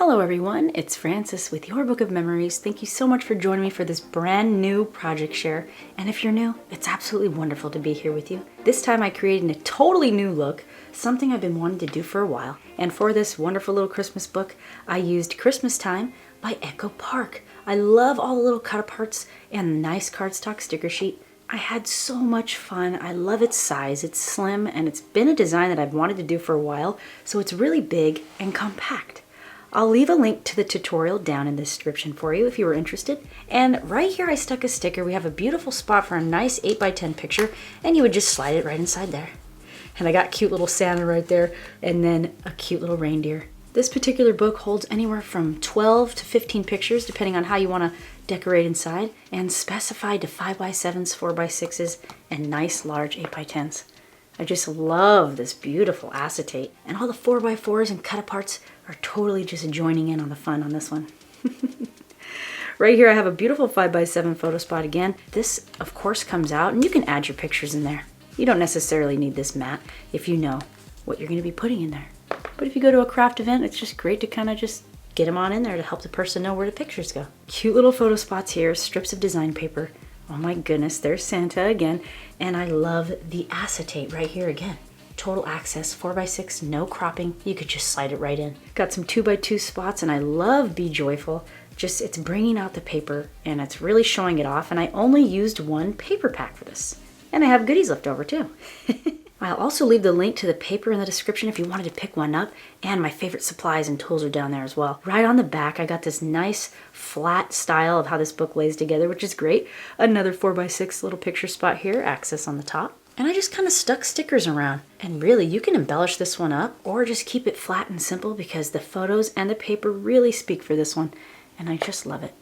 Hello everyone, it's Frances with Your Book of Memories. Thank you so much for joining me for this brand new project share. And if you're new, it's absolutely wonderful to be here with you. This time I created a totally new look, something I've been wanting to do for a while. And for this wonderful little Christmas book, I used Christmas Time by Echo Park. I love all the little cut aparts and the nice cardstock sticker sheet. I had so much fun. I love its size. It's slim and it's been a design that I've wanted to do for a while, so it's really big and compact. I'll leave a link to the tutorial down in the description for you if you were interested. And right here I stuck a sticker. We have a beautiful spot for a nice 8x10 picture, and you would just slide it right inside there. And I got cute little Santa right there, and then a cute little reindeer. This particular book holds anywhere from 12 to 15 pictures, depending on how you want to decorate inside, and specified to 5x7s, 4x6s, and nice large 8x10s. I just love this beautiful acetate, and all the 4x4s and cut aparts are totally just joining in on the fun on this one. Right here I have a beautiful 5x7 photo spot again. This of course comes out and you can add your pictures in there. You don't necessarily need this mat if you know what you're going to be putting in there. But if you go to a craft event, it's just great to kind of just get them on in there to help the person know where the pictures go. Cute little photo spots here, strips of design paper. Oh my goodness, there's Santa again. And I love the acetate right here again. Total access, 4x6, no cropping. You could just slide it right in. Got some 2x2 spots, and I love Be Joyful. Just, it's bringing out the paper and it's really showing it off. And I only used one paper pack for this. And I have goodies left over too. I'll also leave the link to the paper in the description if you wanted to pick one up, and my favorite supplies and tools are down there as well. Right on the back, I got this nice flat style of how this book lays together, which is great. Another 4x6 little picture spot here, access on the top. And I just kind of stuck stickers around. And really, you can embellish this one up or just keep it flat and simple because the photos and the paper really speak for this one, and I just love it.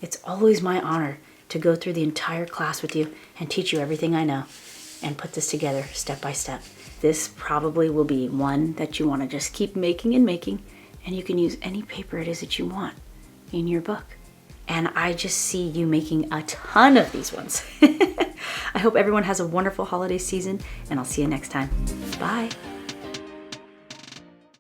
It's always my honor to go through the entire class with you and teach you everything I know and put this together step by step. This probably will be one that you want to just keep making and making, and you can use any paper it is that you want in your book. And I just see you making a ton of these ones. I hope everyone has a wonderful holiday season, and I'll see you next time. Bye.